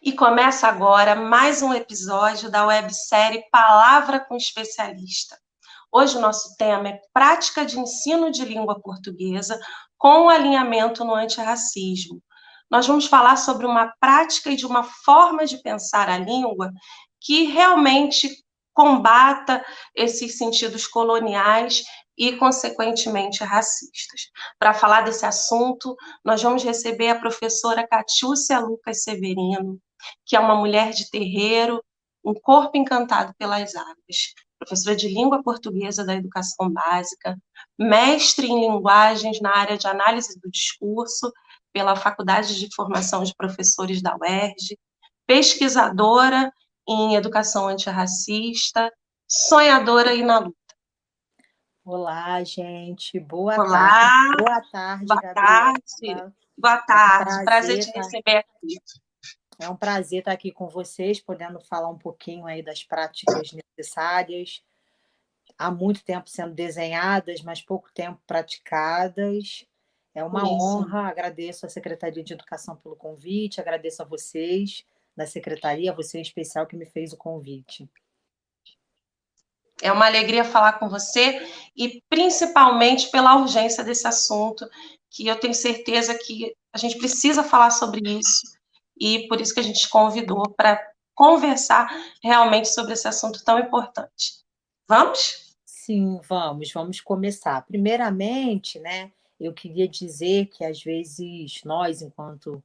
E começa agora mais um episódio da websérie Palavra com Especialista. Hoje o nosso tema é Prática de Ensino de Língua Portuguesa com alinhamento no antirracismo. Nós vamos falar sobre uma prática e de uma forma de pensar a língua que realmente combata esses sentidos coloniais e, consequentemente, racistas. Para falar desse assunto, nós vamos receber a professora Catiúcia Lucas Severino, que é uma mulher de terreiro, um corpo encantado pelas águas, professora de língua portuguesa da educação básica, mestre em linguagens na área de análise do discurso pela Faculdade de Formação de Professores da UERJ, pesquisadora em educação antirracista, sonhadora e na luta. Olá, gente. Boa Olá, tarde. Boa tarde, boa Gabriela. tarde. Boa tarde. Prazer te Prazer, receber aqui. É um prazer estar aqui com vocês, podendo falar um pouquinho aí das práticas necessárias, há muito tempo sendo desenhadas, mas pouco tempo praticadas. É uma honra, agradeço à Secretaria de Educação pelo convite, agradeço a vocês da Secretaria, a você em especial que me fez o convite. É uma alegria falar com você e principalmente pela urgência desse assunto, que eu tenho certeza que a gente precisa falar sobre isso e por isso que a gente te convidou para conversar realmente sobre esse assunto tão importante. Vamos? Sim, vamos começar. Primeiramente, né, eu queria dizer que às vezes nós, enquanto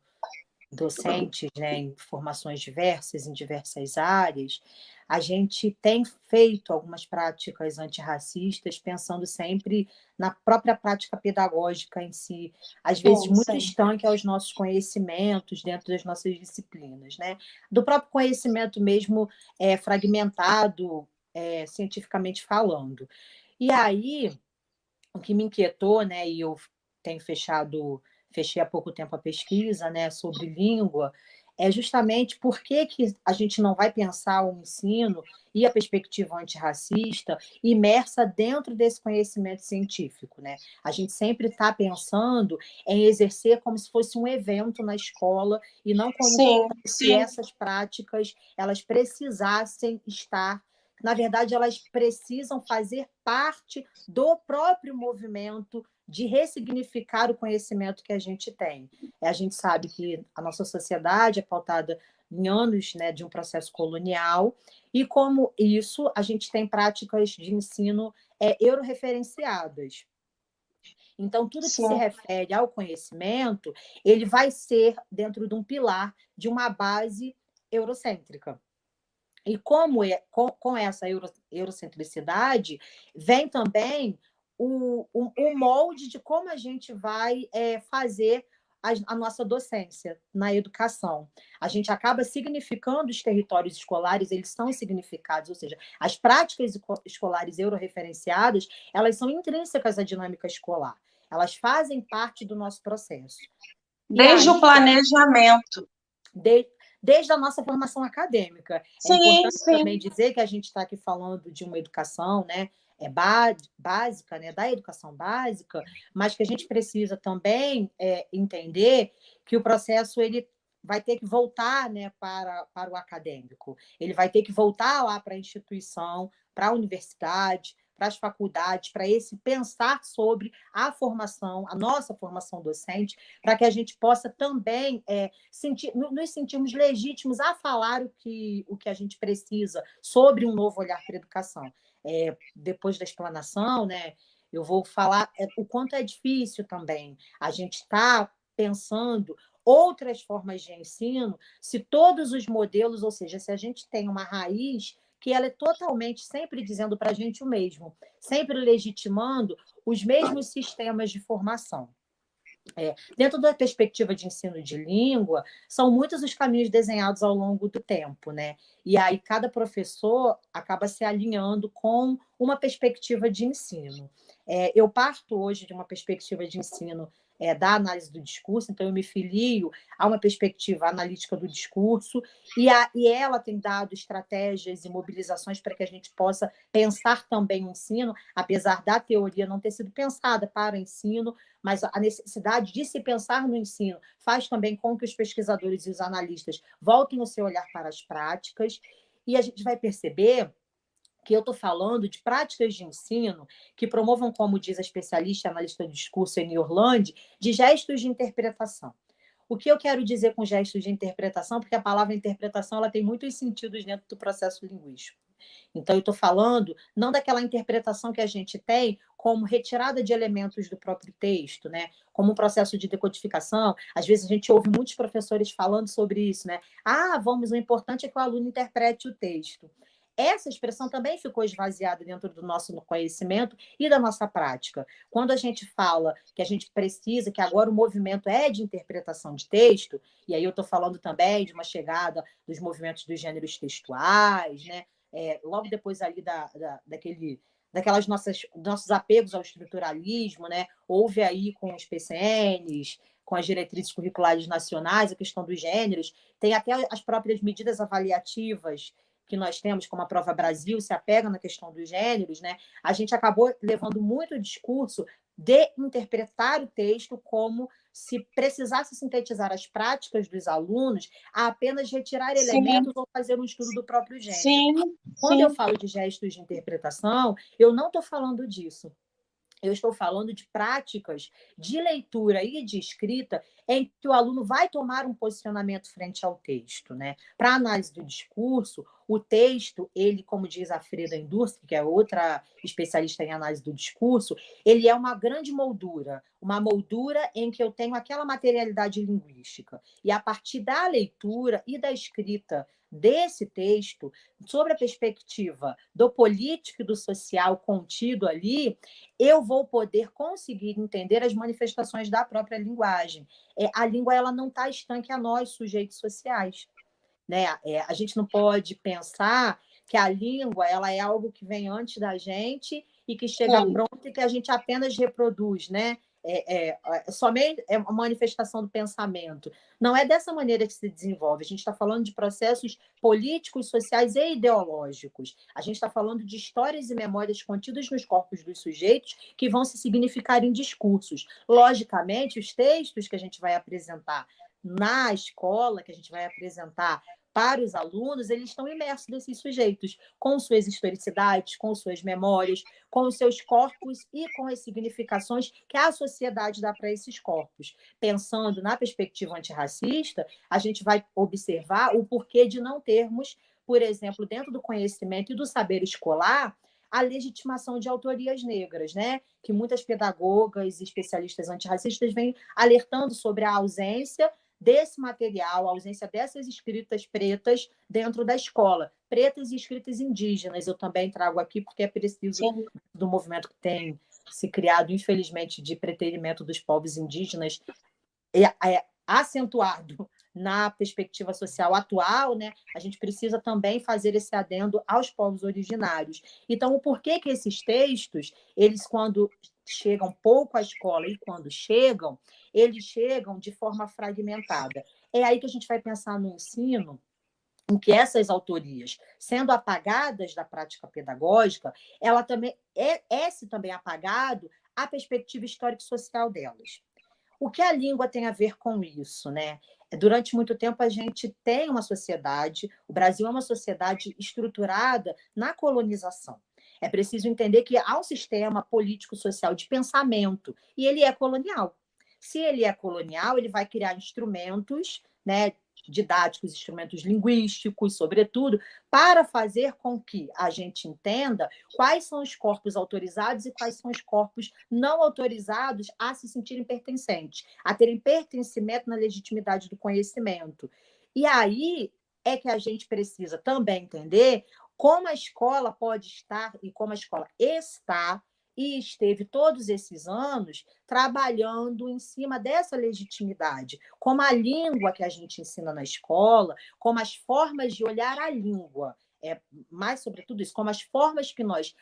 docentes, né, em formações diversas, em diversas áreas, a gente tem feito algumas práticas antirracistas pensando sempre na própria prática pedagógica em si, às vezes muito estanque aos nossos conhecimentos dentro das nossas disciplinas, né? Do próprio conhecimento mesmo fragmentado, cientificamente falando. E aí, o que me inquietou, né, e eu tenho fechei há pouco tempo a pesquisa, né, sobre língua, é justamente por que a gente não vai pensar o ensino e a perspectiva antirracista imersa dentro desse conhecimento científico, né? A gente sempre está pensando em exercer como se fosse um evento na escola e não como se essas práticas elas precisassem estar, na verdade, elas precisam fazer parte do próprio movimento de ressignificar o conhecimento que a gente tem. A gente sabe que a nossa sociedade é pautada em anos, né, de um processo colonial, e como isso, a gente tem práticas de ensino euroreferenciadas. Então, tudo que se refere ao conhecimento, ele vai ser dentro de um pilar, de uma base eurocêntrica. E com essa eurocentricidade, vem também o molde de como a gente vai fazer a nossa docência na educação. A gente acaba significando os territórios escolares, eles são significados, ou seja, as práticas escolares euroreferenciadas, elas são intrínsecas à dinâmica escolar. Elas fazem parte do nosso processo. Desde o planejamento. Desde a nossa formação acadêmica. É importante também dizer que a gente está aqui falando de uma educação, né, básica, né, da educação básica, mas que a gente precisa também entender que o processo ele vai ter que voltar, né, para o acadêmico. Ele vai ter que voltar lá para a instituição, para a universidade, para as faculdades, para esse pensar sobre a formação, a nossa formação docente, para que a gente possa também nos sentirmos legítimos a falar o que a gente precisa sobre um novo olhar para a educação. Depois da explanação, né, eu vou falar o quanto é difícil também a gente estar pensando outras formas de ensino, se todos os modelos, ou seja, se a gente tem uma raiz que ela é totalmente sempre dizendo para a gente o mesmo, sempre legitimando os mesmos sistemas de formação. Dentro da perspectiva de ensino de língua, são muitos os caminhos desenhados ao longo do tempo, né? E aí cada professor acaba se alinhando com uma perspectiva de ensino. Eu parto hoje de uma perspectiva de ensino da análise do discurso, então eu me filio a uma perspectiva analítica do discurso, e ela tem dado estratégias e mobilizações para que a gente possa pensar também o ensino, apesar da teoria não ter sido pensada para o ensino, mas a necessidade de se pensar no ensino faz também com que os pesquisadores e os analistas voltem o seu olhar para as práticas, e a gente vai perceber que eu estou falando de práticas de ensino que promovam, como diz a especialista analista do discurso Eni Orlandi, de gestos de interpretação. O que eu quero dizer com gestos de interpretação? Porque a palavra interpretação ela tem muitos sentidos dentro do processo linguístico. Então, eu estou falando não daquela interpretação que a gente tem como retirada de elementos do próprio texto, né? Como um processo de decodificação. Às vezes a gente ouve muitos professores falando sobre isso, né? O importante é que o aluno interprete o texto. Essa expressão também ficou esvaziada dentro do nosso conhecimento e da nossa prática. Quando a gente fala que a gente precisa, que agora o movimento é de interpretação de texto, e aí eu estou falando também de uma chegada dos movimentos dos gêneros textuais, né? Logo depois ali daquelas nossos apegos ao estruturalismo, né? Houve aí com os PCNs, com as diretrizes curriculares nacionais, a questão dos gêneros, tem até as próprias medidas avaliativas que nós temos, como a Prova Brasil, se apega na questão dos gêneros, né? A gente acabou levando muito o discurso de interpretar o texto como se precisasse sintetizar as práticas dos alunos a apenas retirar elementos ou fazer um estudo do próprio gênero. Sim, Quando eu falo de gestos de interpretação, eu não estou falando disso. Eu estou falando de práticas de leitura e de escrita em que o aluno vai tomar um posicionamento frente ao texto, né? Para a análise do discurso, o texto, ele, como diz a Freda Indústria, que é outra especialista em análise do discurso, ele é uma grande moldura, uma moldura em que eu tenho aquela materialidade linguística. E a partir da leitura e da escrita desse texto, sobre a perspectiva do político e do social contido ali, eu vou poder conseguir entender as manifestações da própria linguagem. A língua ela não está estanque a nós, sujeitos sociais. Né? A gente não pode pensar que a língua ela é algo que vem antes da gente e que chega pronto e que a gente apenas reproduz, né? Somente é uma manifestação do pensamento. Não é dessa maneira que se desenvolve. A gente está falando de processos políticos, sociais e ideológicos. A gente está falando de histórias e memórias contidas nos corpos dos sujeitos que vão se significar em discursos. Logicamente, os textos que a gente vai apresentar na escola, que a gente vai apresentar para os alunos, eles estão imersos nesses sujeitos, com suas historicidades, com suas memórias, com os seus corpos e com as significações que a sociedade dá para esses corpos. Pensando na perspectiva antirracista, a gente vai observar o porquê de não termos, por exemplo, dentro do conhecimento e do saber escolar, a legitimação de autorias negras, né? Que muitas pedagogas e especialistas antirracistas vêm alertando sobre a ausência desse material, a ausência dessas escritas pretas dentro da escola, pretas e escritas indígenas. Eu também trago aqui porque é preciso do movimento que tem se criado, infelizmente, de preterimento dos povos indígenas, acentuado na perspectiva social atual, né? A gente precisa também fazer esse adendo aos povos originários. Então, o porquê que esses textos, eles, quando chegam pouco à escola e quando chegam, eles chegam de forma fragmentada. É aí que a gente vai pensar no ensino, em que essas autorias, sendo apagadas da prática pedagógica, ela também é também apagado a perspectiva histórico-social delas. O que a língua tem a ver com isso, né? Durante muito tempo a gente tem uma sociedade, o Brasil é uma sociedade estruturada na colonização. É preciso entender que há um sistema político-social de pensamento e ele é colonial. Se ele é colonial, ele vai criar instrumentos, né, didáticos, instrumentos linguísticos, sobretudo, para fazer com que a gente entenda quais são os corpos autorizados e quais são os corpos não autorizados a se sentirem pertencentes, a terem pertencimento na legitimidade do conhecimento. E aí é que a gente precisa também entender como a escola pode estar e como a escola está e esteve todos esses anos trabalhando em cima dessa legitimidade, como a língua que a gente ensina na escola, como as formas de olhar a língua, mais sobretudo isso, como as formas que nós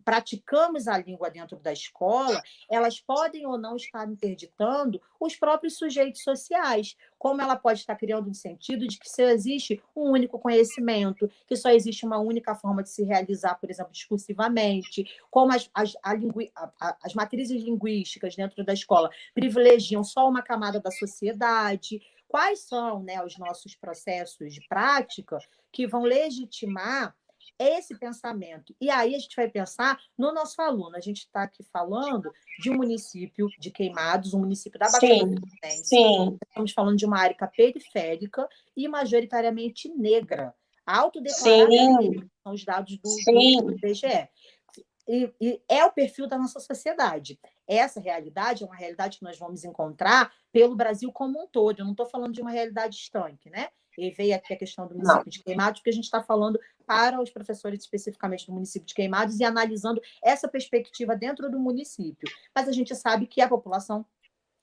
praticamos a língua dentro da escola, elas podem ou não estar interditando os próprios sujeitos sociais, como ela pode estar criando um sentido de que só existe um único conhecimento, que só existe uma única forma de se realizar, por exemplo, discursivamente, como as matrizes linguísticas dentro da escola privilegiam só uma camada da sociedade. Quais são, né, os nossos processos de prática que vão legitimar esse pensamento? E aí a gente vai pensar no nosso aluno. A gente está aqui falando de um município de Queimados, um município da Baixada Sim, Fluminense. sim, Estamos falando de uma área periférica e majoritariamente negra. Autodeclarada sim, negra, são os dados do sim. IBGE. E é o perfil da nossa sociedade. Essa realidade é uma realidade que nós vamos encontrar pelo Brasil como um todo. Eu não estou falando de uma realidade estanque, né? E veio aqui a questão do Não, município de Queimados, porque a gente está falando para os professores especificamente do município de Queimados e analisando essa perspectiva dentro do município. Mas a gente sabe que a população,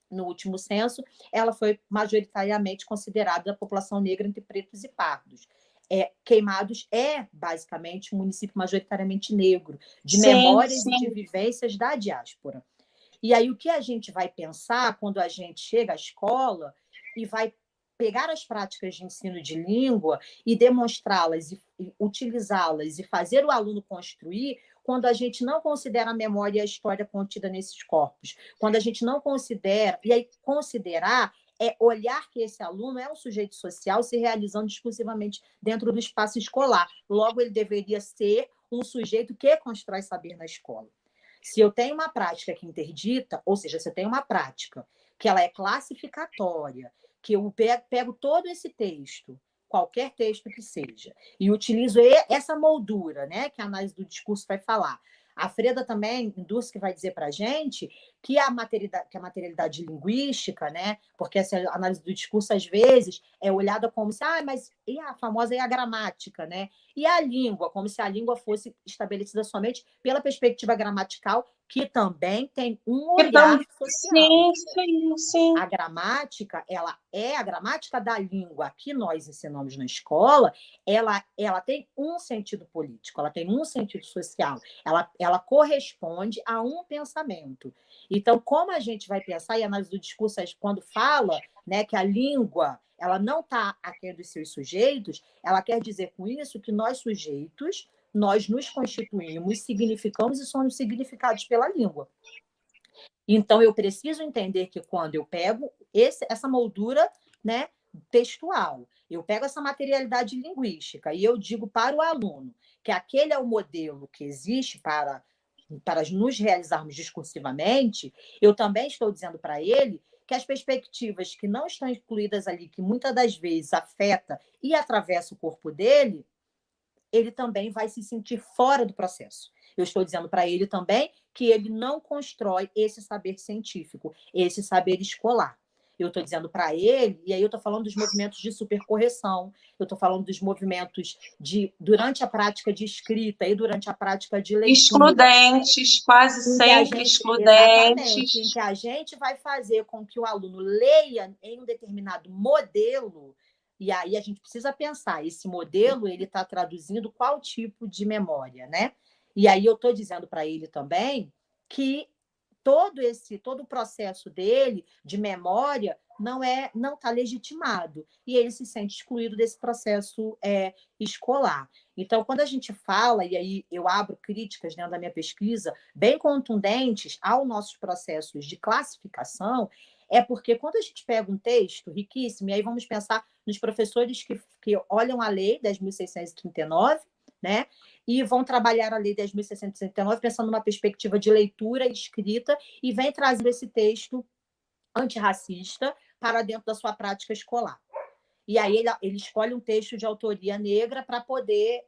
no último censo, ela foi majoritariamente considerada a população negra entre pretos e pardos. Queimados é, basicamente, um município majoritariamente negro, de sim, memórias e de sim. vivências da diáspora. E aí, o que a gente vai pensar quando a gente chega à escola e vai pegar as práticas de ensino de língua e demonstrá-las e utilizá-las e fazer o aluno construir quando a gente não considera a memória e a história contida nesses corpos, quando a gente não considera, e aí considerar é olhar que esse aluno é um sujeito social se realizando exclusivamente dentro do espaço escolar. Logo, ele deveria ser um sujeito que constrói saber na escola. Se eu tenho uma prática que interdita, ou seja, se eu tenho uma prática que ela é classificatória, que eu pego todo esse texto, qualquer texto que seja, e utilizo essa moldura, né, que a análise do discurso vai falar. A Freda também, Indústria, que vai dizer para a gente que a materialidade linguística, né, porque essa análise do discurso, às vezes, é olhada como se, mas e a famosa é a gramática, né? E a língua, como se a língua fosse estabelecida somente pela perspectiva gramatical, que também tem um Então, olhar social. sim, sim, sim. A gramática, ela é a gramática da língua que nós ensinamos na escola, ela tem um sentido político, ela tem um sentido social, ela corresponde a um pensamento. Então, como a gente vai pensar, e a análise do discurso, quando fala, né, que a língua ela não está aquém dos seus sujeitos, ela quer dizer com isso que nós sujeitos, nós nos constituímos, significamos e somos significados pela língua. Então, eu preciso entender que quando eu pego essa moldura, né, textual, eu pego essa materialidade linguística e eu digo para o aluno que aquele é o modelo que existe para nos realizarmos discursivamente, eu também estou dizendo para ele que as perspectivas que não estão incluídas ali, que muitas das vezes afeta e atravessa o corpo dele, ele também vai se sentir fora do processo. Eu estou dizendo para ele também que ele não constrói esse saber científico, esse saber escolar. Eu estou dizendo para ele, e aí eu estou falando dos movimentos de supercorreção, eu estou falando dos movimentos durante a prática de escrita e durante a prática de leitura, Excludentes, quase em que a sempre gente, exatamente, em excludentes. que a gente vai fazer com que o aluno leia em um determinado modelo, e aí a gente precisa pensar, esse modelo ele está traduzindo qual tipo de memória, né? E aí eu estou dizendo para ele também que todo o processo dele de memória não está legitimado e ele se sente excluído desse processo escolar. Então, quando a gente fala, e aí eu abro críticas dentro da minha pesquisa, bem contundentes aos nossos processos de classificação, é porque quando a gente pega um texto riquíssimo, e aí vamos pensar nos professores que olham a lei 10.639, né? E vão trabalhar a Lei 10.639 pensando numa perspectiva de leitura e escrita e vem trazendo esse texto antirracista para dentro da sua prática escolar. E aí ele escolhe um texto de autoria negra para poder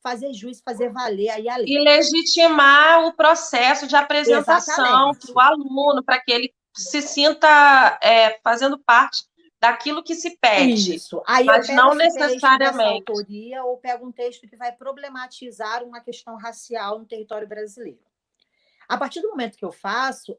fazer juízo, fazer valer aí a lei. E legitimar o processo de apresentação para o Exatamente. aluno, para que ele se sinta fazendo parte daquilo que se pede, Isso. Aí eu mas pego não esse texto dessa necessariamente. autoria ou pego um texto que vai problematizar uma questão racial no território brasileiro. A partir do momento que eu faço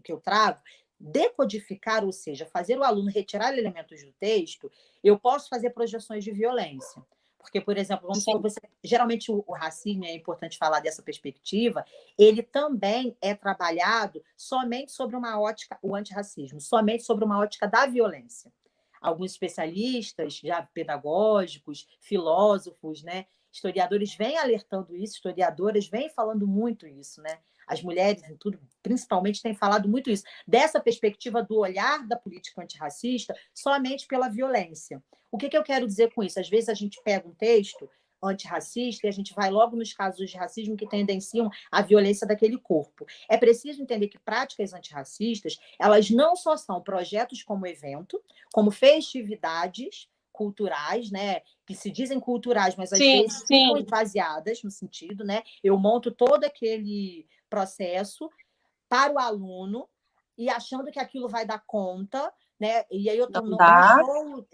que eu trago, decodificar, ou seja, fazer o aluno retirar elementos do texto, eu posso fazer projeções de violência. Porque, por exemplo, vamos supor, Sim. geralmente o racismo, é importante falar dessa perspectiva, ele também é trabalhado somente sobre uma ótica, o antirracismo, somente sobre uma ótica da violência. Alguns especialistas, já pedagógicos, filósofos, né, historiadores vêm alertando isso, historiadoras vêm falando muito isso, né? As mulheres, em tudo, principalmente, têm falado muito isso, dessa perspectiva do olhar da política antirracista somente pela violência. O que eu quero dizer com isso? Às vezes a gente pega um texto antirracista e a gente vai logo nos casos de racismo que tendenciam a violência daquele corpo. É preciso entender que práticas antirracistas, elas não só são projetos como evento, como festividades culturais, né, que se dizem culturais, mas às Sim, vezes ficam sim. esvaziadas no sentido, né? Eu monto todo aquele processo para o aluno e achando que aquilo vai dar conta, né? E aí eu Não não dá. estou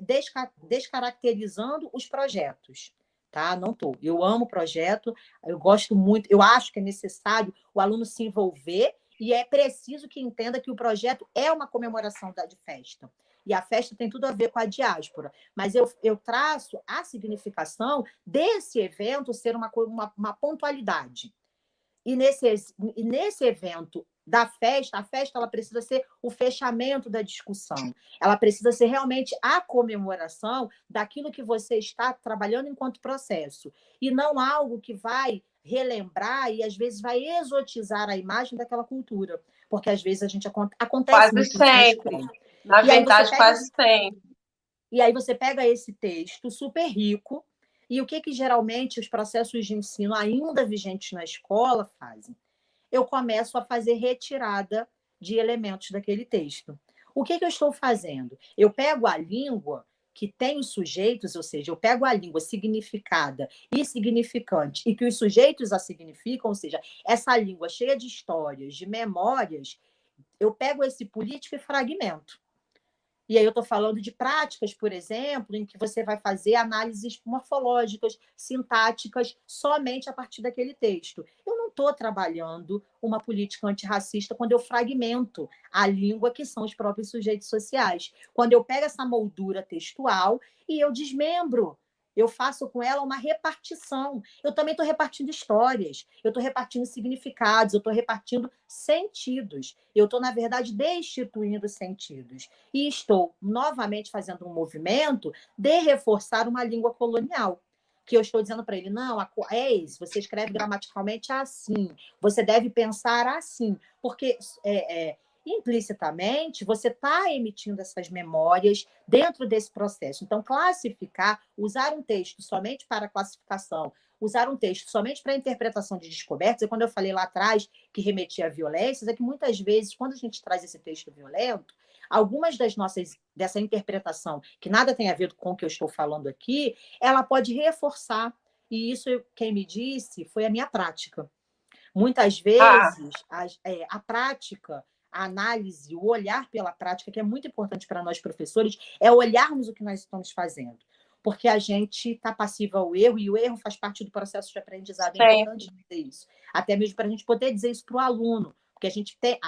descaracterizando os projetos, tá? Não estou. Eu amo o projeto, eu gosto muito, eu acho que é necessário o aluno se envolver e é preciso que entenda que o projeto é uma comemoração de festa. E a festa tem tudo a ver com a diáspora. Mas eu traço a significação desse evento ser uma pontualidade. E nesse evento da festa, a festa ela precisa ser o fechamento da discussão. Ela precisa ser realmente a comemoração daquilo que você está trabalhando enquanto processo. E não algo que vai relembrar e, às vezes, vai exotizar a imagem daquela cultura. Porque, às vezes, acontece Quase muito isso na sempre. escola. Na E aí você verdade, pega quase sempre. e aí você pega esse texto super rico, e o que geralmente os processos de ensino ainda vigentes na escola fazem? Eu começo a fazer retirada de elementos daquele texto. O que eu estou fazendo? Eu pego a língua que tem os sujeitos, ou seja, eu pego a língua significada e significante, e que os sujeitos a significam, ou seja, essa língua cheia de histórias, de memórias, eu pego esse político e fragmento. E aí eu estou falando de práticas, por exemplo, em que você vai fazer análises morfológicas, sintáticas, somente a partir daquele texto. Eu não estou trabalhando uma política antirracista quando eu fragmento a língua, que são os próprios sujeitos sociais. Quando eu pego essa moldura textual e eu desmembro. Eu faço com ela uma repartição. Eu também estou repartindo histórias, eu estou repartindo significados, eu estou repartindo sentidos. Eu estou, na verdade, destituindo sentidos e estou novamente fazendo um movimento de reforçar uma língua colonial. Que eu estou dizendo para ele, não, é isso, você escreve gramaticalmente assim, você deve pensar assim, porque implicitamente você está emitindo essas memórias dentro desse processo. Então, classificar, usar um texto somente para classificação, usar um texto somente para interpretação de descobertas, e quando eu falei lá atrás que remetia a violências, é que muitas vezes, quando a gente traz esse texto violento, algumas dessa interpretação, que nada tem a ver com o que eu estou falando aqui, ela pode reforçar. E isso, quem me disse, foi a minha prática. Muitas Ah, vezes, a prática, a análise, o olhar pela prática, que é muito importante para nós professores, é olharmos o que nós estamos fazendo. Porque a gente está passivo ao erro, e o erro faz parte do processo de aprendizado. É sempre. importante dizer isso. Até mesmo para a gente poder dizer isso para o aluno. Porque a gente tem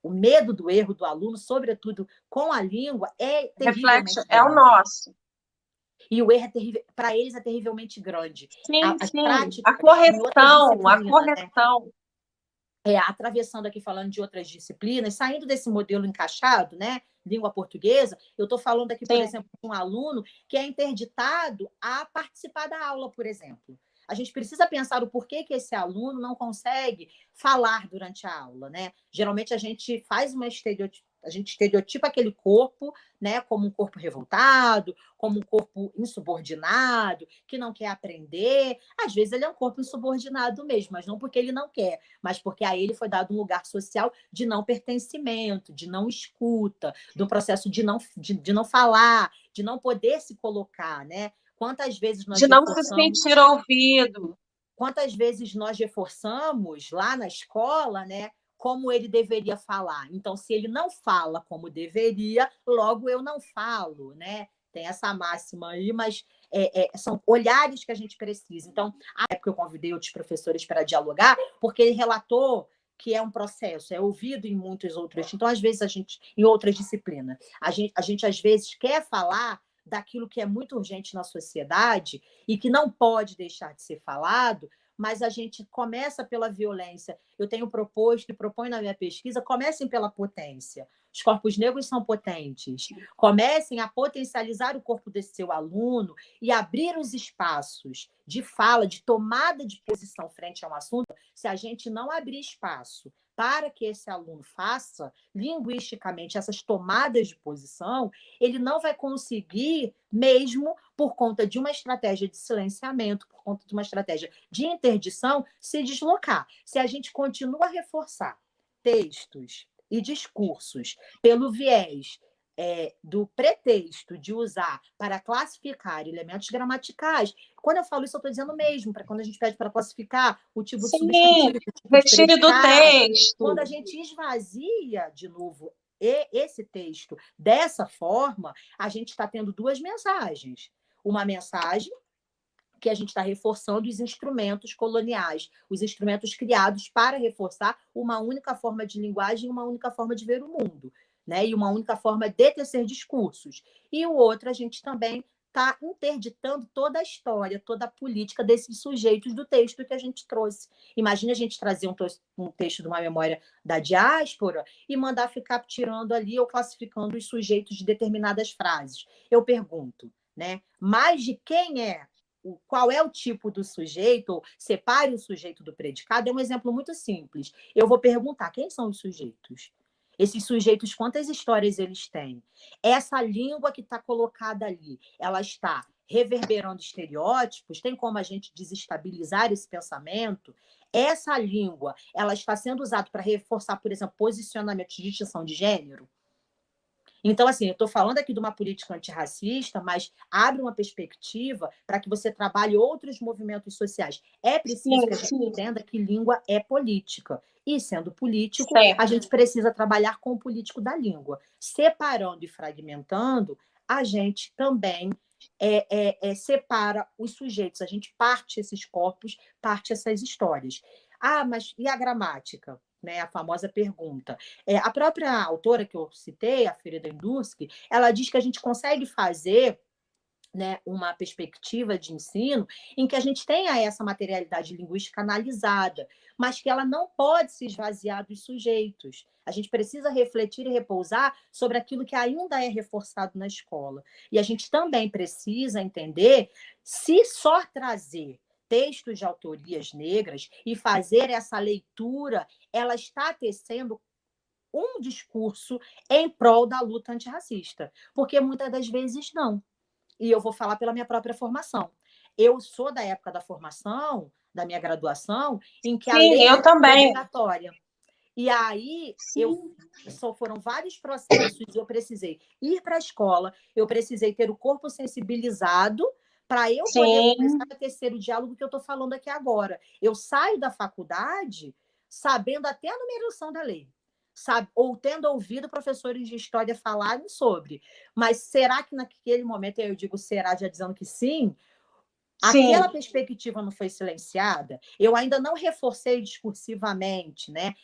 o medo do erro do aluno, sobretudo com a língua, é Reflexo terrivelmente é o grande. nosso. E o erro é para eles é terrivelmente grande. Sim, As sim. A práticas em outras correção, a disciplinas, né? correção. Atravessando aqui, falando de outras disciplinas, saindo desse modelo encaixado, né? Língua portuguesa, eu estou falando aqui, por Sim. exemplo, de um aluno que é interditado a participar da aula, por exemplo. A gente precisa pensar o porquê que esse aluno não consegue falar durante a aula, né? Geralmente a gente faz a gente estereotipa aquele corpo, né, como um corpo revoltado, como um corpo insubordinado, que não quer aprender. Às vezes ele é um corpo insubordinado mesmo, mas não porque ele não quer, mas porque a ele foi dado um lugar social de não pertencimento, de não escuta, do processo de não falar, de não poder se colocar, né? Quantas vezes nós De não se reforçamos sentir ouvido. quantas vezes nós reforçamos lá na escola, né, como ele deveria falar. Então, se ele não fala como deveria, logo eu não falo, né? Tem essa máxima aí, mas são olhares que a gente precisa. Então, a época eu convidei outros professores para dialogar, porque ele relatou que é um processo, é ouvido em muitos outros. Então, às vezes, em outras disciplinas, a gente às vezes quer falar daquilo que é muito urgente na sociedade e que não pode deixar de ser falado, mas a gente começa pela violência. Eu tenho proposto e proponho na minha pesquisa, comecem pela potência. Os corpos negros são potentes. Comecem a potencializar o corpo desse seu aluno e abrir os espaços de fala, de tomada de posição frente a um assunto. Se a gente não abrir espaço para que esse aluno faça linguisticamente essas tomadas de posição, ele não vai conseguir, mesmo por conta de uma estratégia de silenciamento, por conta de uma estratégia de interdição, se deslocar. Se a gente continua a reforçar textos e discursos pelo viés do pretexto de usar para classificar elementos gramaticais. Quando eu falo isso, eu estou dizendo mesmo, para quando a gente pede para classificar o tipo de Sim, substantivo, o tipo de retire do predicado, quando a texto. gente esvazia, de novo, esse texto dessa forma, a gente está tendo duas mensagens. Uma mensagem que a gente está reforçando os instrumentos coloniais, os instrumentos criados para reforçar uma única forma de linguagem, uma única forma de ver o mundo, né? E uma única forma de tecer discursos. E o outro, a gente também está interditando toda a história, toda a política desses sujeitos do texto que a gente trouxe. Imagina a gente trazer um texto de uma memória da diáspora e mandar ficar tirando ali ou classificando os sujeitos de determinadas frases. Eu pergunto, né? Mais de quem é qual é o tipo do sujeito, separe o sujeito do predicado, é um exemplo muito simples. Eu vou perguntar quem são os sujeitos? Esses sujeitos, quantas histórias eles têm? Essa língua que está colocada ali, ela está reverberando estereótipos? Tem como a gente desestabilizar esse pensamento? Essa língua, ela está sendo usada para reforçar, por exemplo, posicionamentos de distinção de gênero? Então, assim, eu estou falando aqui de uma política antirracista, mas abre uma perspectiva para que você trabalhe outros movimentos sociais. É preciso Sim, que a gente sim, entenda que língua é política. E, sendo político, a certo. gente precisa trabalhar com o político da língua. Separando e fragmentando, a gente também separa os sujeitos, a gente parte esses corpos, parte essas histórias. Ah, mas e a gramática? Né, a famosa pergunta. A própria autora que eu citei, a Ferida Endursky, ela diz que a gente consegue fazer, né, uma perspectiva de ensino em que a gente tenha essa materialidade linguística analisada, mas que ela não pode se esvaziar dos sujeitos. A gente precisa refletir e repousar sobre aquilo que ainda é reforçado na escola. E a gente também precisa entender se só trazer textos de autorias negras e fazer essa leitura, ela está tecendo um discurso em prol da luta antirracista, porque muitas das vezes não. E eu vou falar pela minha própria formação. Eu sou da época da formação, da minha graduação, em que a Sim, lei eu era também. obrigatória. E aí Sim, foram vários processos, eu precisei ir para a escola, eu precisei ter o corpo sensibilizado para eu poder começar sim. a tecer o diálogo que eu estou falando aqui agora. Eu saio da faculdade sabendo até a numeração da lei, sabe? Ou tendo ouvido professores de história falarem sobre. Mas será que naquele momento, eu digo será já dizendo que sim, aquela Sim. perspectiva não foi silenciada, eu ainda não reforcei discursivamente, né?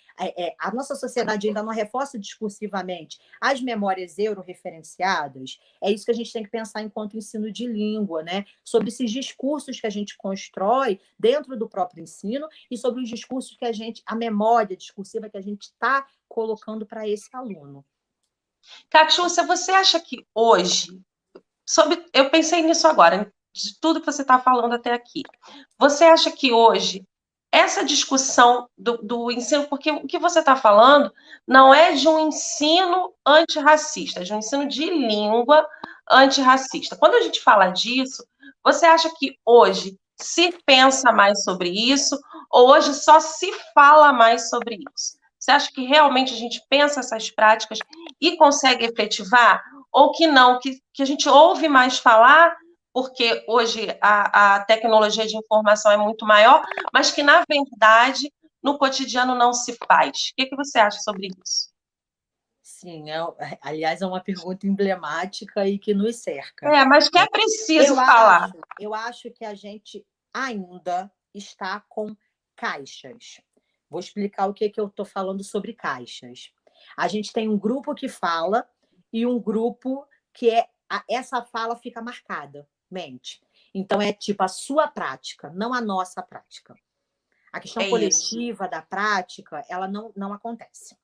A nossa sociedade ainda não reforça discursivamente as memórias euro-referenciadas. É isso que a gente tem que pensar enquanto ensino de língua, né? Sobre esses discursos que a gente constrói dentro do próprio ensino e sobre os discursos que a memória discursiva que a gente está colocando para esse aluno. Catiúcia, você acha que hoje, eu pensei nisso agora, de tudo que você está falando até aqui. Você acha que hoje essa discussão do ensino, porque o que você está falando não é de um ensino antirracista, é de um ensino de língua antirracista. Quando a gente fala disso, você acha que hoje se pensa mais sobre isso, ou hoje só se fala mais sobre isso? Você acha que realmente a gente pensa essas práticas e consegue efetivar? Ou que não, que a gente ouve mais falar, porque hoje a tecnologia de informação é muito maior, mas que, na verdade, no cotidiano não se faz. O que você acha sobre isso? Sim, aliás, é uma pergunta emblemática e que nos cerca. É, mas que Né? é preciso falar. Eu acho que a gente ainda está com caixas. Vou explicar o que eu estou falando sobre caixas. A gente tem um grupo que fala e um grupo que é essa fala fica marcada, mente. Então, é tipo a sua prática, não a nossa prática. A questão É isso. coletiva da prática, ela não acontece.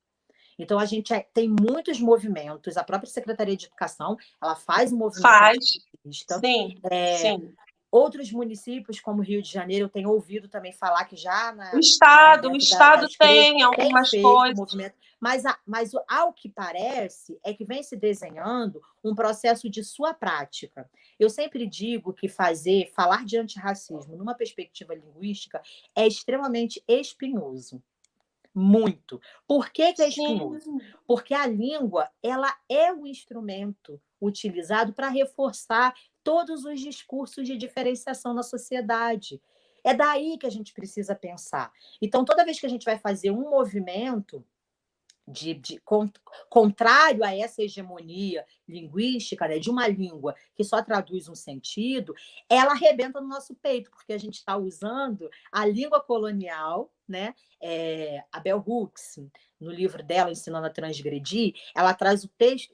Então, a gente tem muitos movimentos, a própria Secretaria de Educação, ela faz um movimento Faz. antirracista. Sim, sim. Outros municípios, como Rio de Janeiro, eu tenho ouvido também falar que já O dentro Estado das creches tem tem algumas feito coisas. movimento, mas ao que parece é que vem se desenhando um processo de sua prática. Eu sempre digo que falar de antirracismo numa perspectiva linguística é extremamente espinhoso. Muito. Por que que é espinhoso? Sim, Porque a língua, ela é o instrumento utilizado para reforçar todos os discursos de diferenciação na sociedade. É daí que a gente precisa pensar. Então, toda vez que a gente vai fazer um movimento contrário a essa hegemonia linguística, né, de uma língua que só traduz um sentido, ela arrebenta no nosso peito, porque a gente está usando a língua colonial, né? A Bell Hooks, no livro dela, Ensinando a Transgredir, ela traz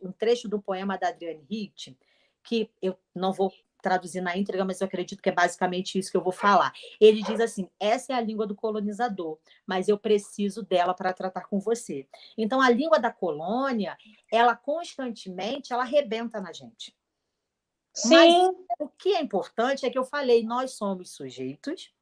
um trecho do poema da Adrienne Rich, que eu não vou traduzir na íntegra, mas eu acredito que é basicamente isso que eu vou falar. Ele diz assim: essa é a língua do colonizador, mas eu preciso dela para tratar com você. Então, a língua da colônia, ela constantemente, ela arrebenta na gente. Mas sim, o que é importante é que eu falei, nós somos sujeitos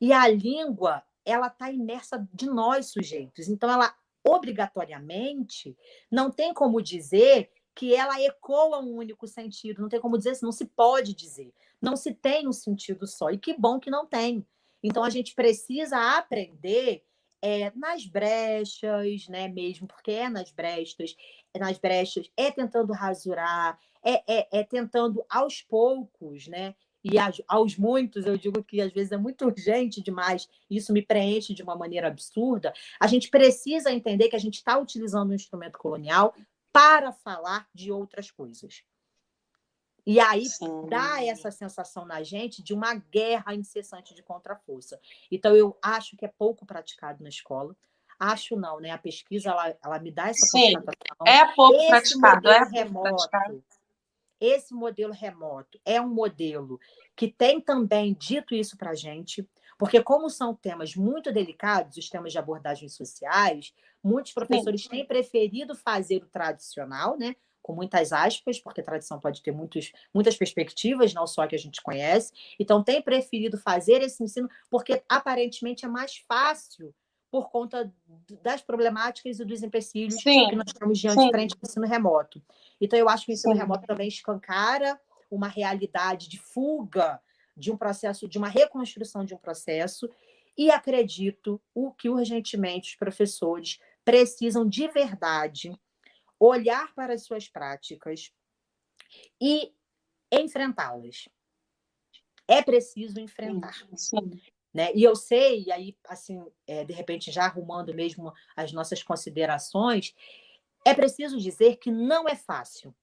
e a língua, ela está imersa de nós sujeitos. Então, ela obrigatoriamente não tem como dizer que ela ecoa um único sentido, não tem como dizer, não se pode dizer, não se tem um sentido só, e que bom que não tem. Então, a gente precisa aprender nas brechas, né, mesmo, porque nas brechas, é tentando rasurar, é tentando aos poucos, né, e aos muitos, eu digo que às vezes é muito urgente demais, isso me preenche de uma maneira absurda, a gente precisa entender que a gente está utilizando um instrumento colonial para falar de outras coisas. E aí dá essa sensação na gente de uma guerra incessante de contraforça. Então, eu acho que é pouco praticado na escola. Acho não, né? A pesquisa, ela me dá essa sim. constatação. É pouco Esse praticado, modelo é pouco praticado. remoto, esse modelo remoto é um modelo que tem também dito isso para a gente, porque como são temas muito delicados, os temas de abordagens sociais, muitos Sim, professores têm preferido fazer o tradicional, né? Com muitas aspas, porque tradição pode ter muitas perspectivas, não só que a gente conhece. Então, tem preferido fazer esse ensino porque aparentemente é mais fácil por conta das problemáticas e dos empecilhos que sim, nós temos diante sim, frente ao ensino remoto. Então, eu acho que o ensino sim. remoto também escancara uma realidade de fuga de um processo, de uma reconstrução de um processo, e acredito que urgentemente os professores precisam de verdade olhar para as suas práticas e enfrentá-las. É preciso enfrentar. Sim. Né? E eu sei, e aí, assim, de repente, já arrumando mesmo as nossas considerações, é preciso dizer que não é fácil.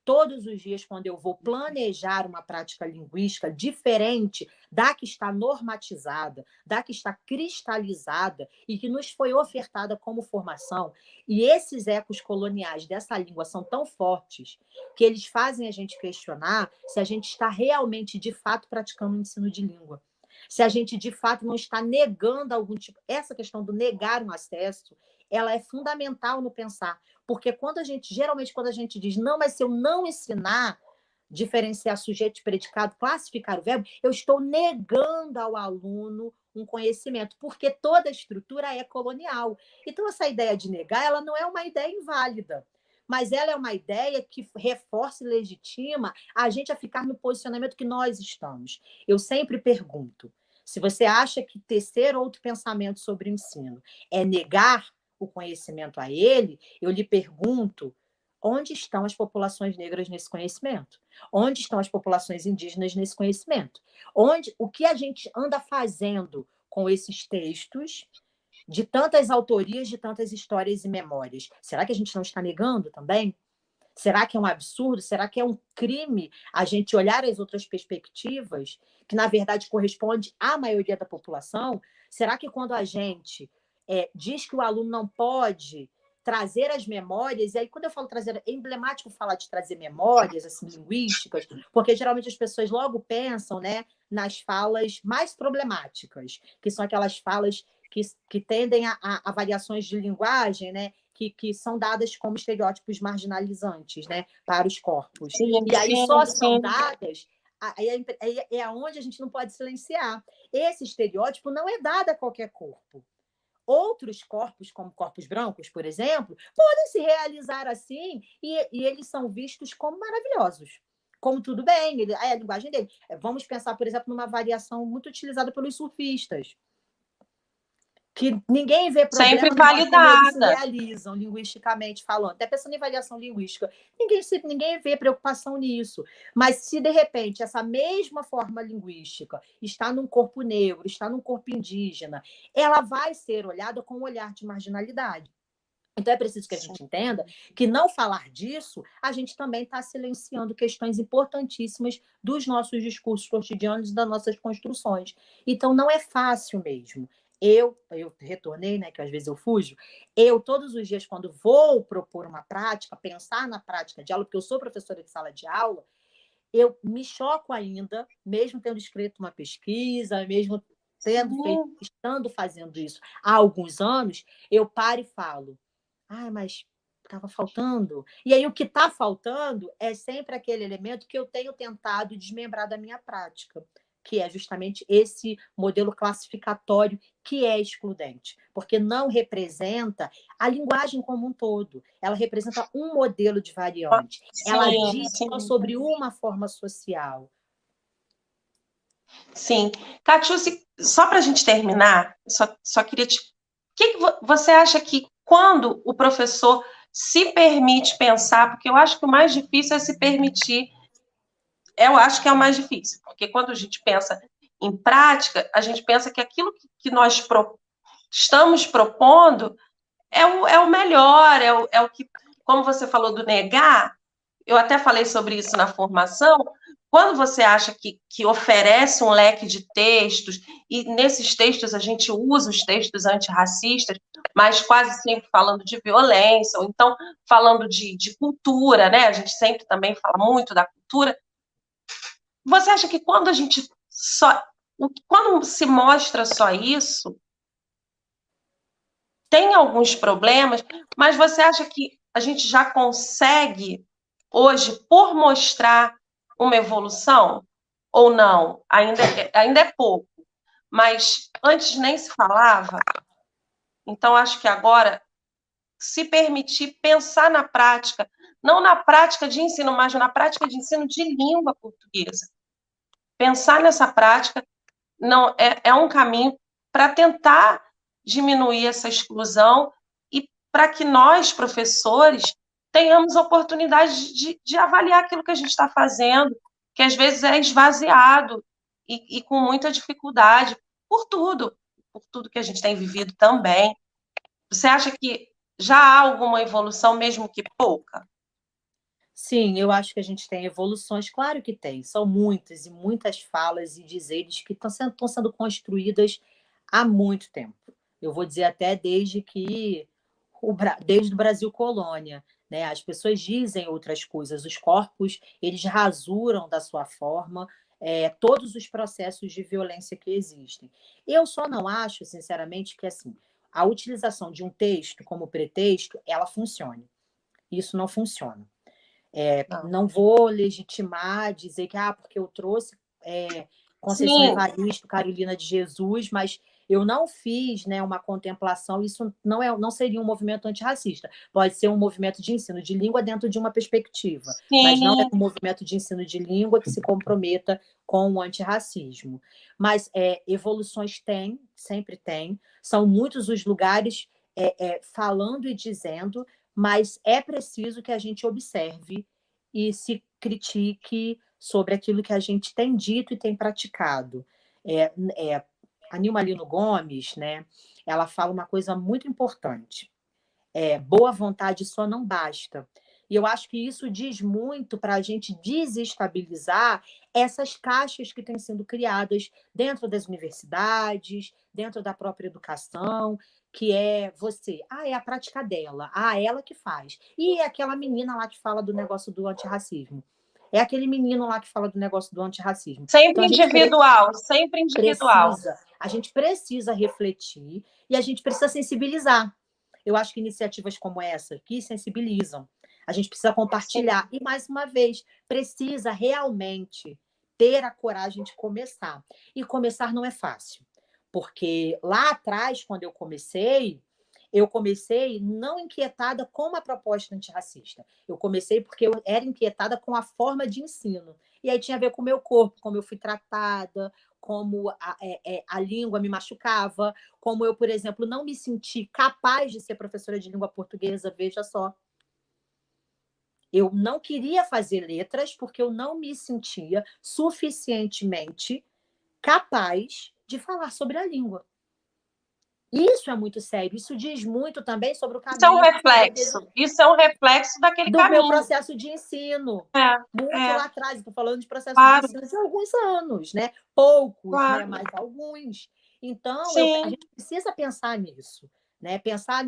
Todos os dias, quando eu vou planejar uma prática linguística diferente da que está normatizada, da que está cristalizada e que nos foi ofertada como formação, e esses ecos coloniais dessa língua são tão fortes que eles fazem a gente questionar se a gente está realmente, de fato, praticando o ensino de língua. Se a gente, de fato, não está negando algum tipo. Essa questão do negar um acesso, ela é fundamental no pensar. Porque geralmente, quando a gente diz, não, mas se eu não ensinar diferenciar sujeito de predicado, classificar o verbo, eu estou negando ao aluno um conhecimento, porque toda a estrutura é colonial. Então, essa ideia de negar, ela não é uma ideia inválida, mas ela é uma ideia que reforça e legitima a gente a ficar no posicionamento que nós estamos. Eu sempre pergunto, se você acha que tecer outro pensamento sobre o ensino é negar o conhecimento a ele, eu lhe pergunto onde estão as populações negras nesse conhecimento? Onde estão as populações indígenas nesse conhecimento? O que a gente anda fazendo com esses textos de tantas autorias, de tantas histórias e memórias? Será que a gente não está negando também? Será que é um absurdo? Será que é um crime a gente olhar as outras perspectivas, que na verdade corresponde à maioria da população? Será que quando a gente diz que o aluno não pode trazer as memórias, e aí quando eu falo trazer, é emblemático falar de trazer memórias assim, linguísticas, porque geralmente as pessoas logo pensam, né, nas falas mais problemáticas, que são aquelas falas que tendem a variações de linguagem, né, que são dadas como estereótipos marginalizantes, né, para os corpos. Sim, E aí sim, só são sim. dadas, aí é onde a gente não pode silenciar. Esse estereótipo não é dado a qualquer corpo. Outros corpos, como corpos brancos, por exemplo, podem se realizar assim e eles são vistos como maravilhosos. Como tudo bem, é a linguagem dele. Vamos pensar, por exemplo, numa variação muito utilizada pelos surfistas, que ninguém vê Sempre problema no modo como eles se validada. realizam, linguisticamente falando. Até pensando em variação linguística, ninguém vê preocupação nisso. Mas se, de repente, essa mesma forma linguística está num corpo negro, está num corpo indígena, ela vai ser olhada com um olhar de marginalidade. Então, é preciso que a gente entenda que, não falar disso, a gente também está silenciando questões importantíssimas dos nossos discursos cotidianos e das nossas construções. Então, não é fácil mesmo. Eu retornei, né, que às vezes eu fujo, eu todos os dias, quando vou propor uma prática, pensar na prática de aula, porque eu sou professora de sala de aula, eu me choco ainda, mesmo tendo escrito uma pesquisa, mesmo tendo feito, Sim. estando fazendo isso há alguns anos, eu paro e falo, mas estava faltando. E aí o que está faltando é sempre aquele elemento que eu tenho tentado desmembrar da minha prática, que é justamente esse modelo classificatório que é excludente, porque não representa a linguagem como um todo. Ela representa um modelo de variante. Ela Sim, diz só sim, sobre uma forma social. sim. Catiúcia, só para a gente terminar, só queria te. Que você acha que quando o professor se permite pensar, porque eu acho que o mais difícil é se permitir, eu acho que é o mais difícil, porque quando a gente pensa em prática, a gente pensa que aquilo que nós estamos propondo é o melhor, é o que, como você falou do negar, eu até falei sobre isso na formação, quando você acha que oferece um leque de textos, e nesses textos a gente usa os textos antirracistas, mas quase sempre falando de violência, ou então falando de cultura, né? A gente sempre também fala muito da cultura. Você acha que quando a gente só. Quando se mostra só isso, tem alguns problemas, mas você acha que a gente já consegue, hoje, por mostrar uma evolução? Ou não? Ainda é pouco. Mas antes nem se falava, então acho que agora se permitir pensar na prática, não na prática de ensino, mas na prática de ensino de língua portuguesa. Pensar nessa prática não é um caminho para tentar diminuir essa exclusão e para que nós, professores, tenhamos oportunidade de avaliar aquilo que a gente está fazendo, que às vezes é esvaziado e com muita dificuldade, por tudo que a gente tem vivido também. Você acha que já há alguma evolução, mesmo que pouca? Sim, eu acho que a gente tem evoluções, claro que tem. São muitas e muitas falas e dizeres que estão sendo construídas há muito tempo. Eu vou dizer até desde que desde o Brasil colônia, né? As pessoas dizem outras coisas, os corpos eles rasuram da sua forma todos os processos de violência que existem. Eu só não acho, sinceramente, que assim a utilização de um texto como pretexto ela funcione. Isso não funciona. Não. Não vou legitimar, dizer que porque eu trouxe Conceição Sim, Evaristo, Carolina de Jesus, mas eu não fiz, né, uma contemplação, isso não seria um movimento antirracista. Pode ser um movimento de ensino de língua dentro de uma perspectiva, mas não é sim, um movimento de ensino de língua que se comprometa com o antirracismo. Mas evoluções tem, sempre tem, são muitos os lugares falando e dizendo, mas é preciso que a gente observe e se critique sobre aquilo que a gente tem dito e tem praticado. A Nilma Lino Gomes, né, ela fala uma coisa muito importante. Boa vontade só não basta. E eu acho que isso diz muito para a gente desestabilizar essas caixas que têm sido criadas dentro das universidades, dentro da própria educação, que é você. Ah, é a prática dela. Ah, ela que faz. E é aquela menina lá que fala do negócio do antirracismo. É aquele menino lá que fala do negócio do antirracismo. Então, Sempre individual, sempre individual. a gente precisa refletir e a gente precisa sensibilizar. Eu acho que iniciativas como essa aqui sensibilizam. A gente precisa compartilhar. Sim. E, mais uma vez, precisa realmente ter a coragem de começar. E começar não é fácil. Porque lá atrás, quando eu comecei não inquietada com a proposta antirracista. Eu comecei porque eu era inquietada com a forma de ensino. E aí tinha a ver com o meu corpo, como eu fui tratada, como a língua me machucava, como eu, por exemplo, não me senti capaz de ser professora de língua portuguesa, veja só. Eu não queria fazer letras porque eu não me sentia suficientemente capaz de falar sobre a língua. Isso é muito sério, isso diz muito também sobre o Isso é um caminho reflexo, isso é um reflexo daquele do meu caminho. processo de ensino. Muito lá É, atrás, estou falando de processo de claro, ensino de alguns anos, né? Poucos, né? claro. Mas alguns. Então, a Sim, gente precisa pensar nisso, né? Pensar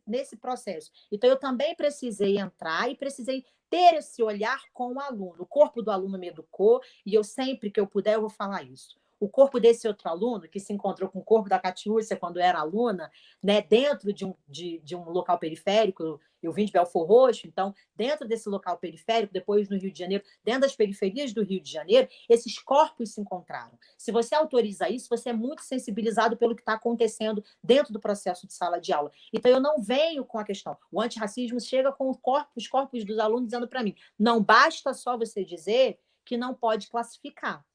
nesse processo. Então, eu também precisei entrar e precisei ter esse olhar com o aluno. O corpo do aluno me educou, e eu sempre que eu puder, eu vou falar isso. O corpo desse outro aluno, que se encontrou com o corpo da Catiúcia quando era aluna, né, dentro de um local periférico, eu vim de Belfor Roxo, então, dentro desse local periférico, depois no Rio de Janeiro, dentro das periferias do Rio de Janeiro, esses corpos se encontraram. Se você autoriza isso, você é muito sensibilizado pelo que está acontecendo dentro do processo de sala de aula. Então, eu não venho com a questão. O antirracismo chega com os corpos dos alunos dizendo para mim, não basta só você dizer que não pode classificar.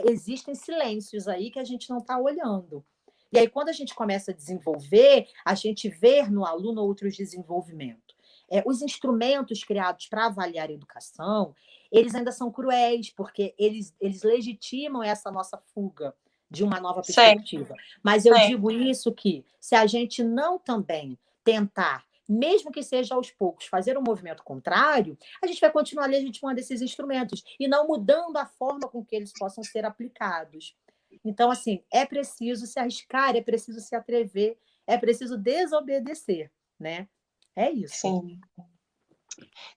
Existem silêncios aí que a gente não está olhando. E aí, quando a gente começa a desenvolver, a gente vê no aluno outros desenvolvimentos. Os instrumentos criados para avaliar a educação, eles ainda são cruéis, porque eles legitimam essa nossa fuga de uma nova perspectiva. Mas eu digo isso que, se a gente não também tentar, mesmo que seja aos poucos, fazer um movimento contrário, a gente vai continuar legitimando esses instrumentos e não mudando a forma com que eles possam ser aplicados. Então, assim, é preciso se arriscar, é preciso se atrever, é preciso desobedecer, né? É isso. sim.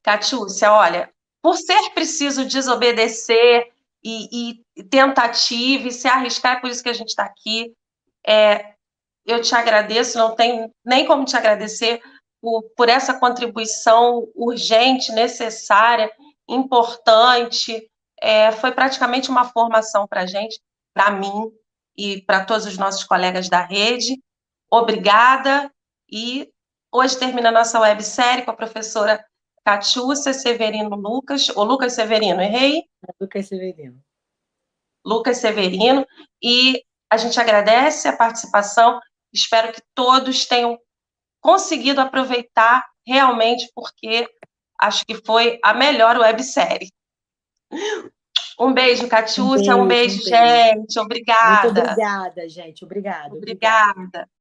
Catiúcia, olha, por ser preciso desobedecer e tentativa e se arriscar, é por isso que a gente está aqui. Eu te agradeço, não tenho nem como te agradecer por essa contribuição urgente, necessária, importante. Foi praticamente uma formação para a gente, para mim e para todos os nossos colegas da rede. Obrigada. E hoje termina a nossa websérie com a professora Catiúcia Severino Lucas, ou Lucas Severino, errei? Lucas Severino. Lucas Severino, e a gente agradece a participação, espero que todos tenham conseguido aproveitar realmente, porque acho que foi a melhor websérie. Um beijo, Catiúcia, um beijo, Um beijo. gente, Muito obrigada. obrigada, gente. Obrigada. Obrigada.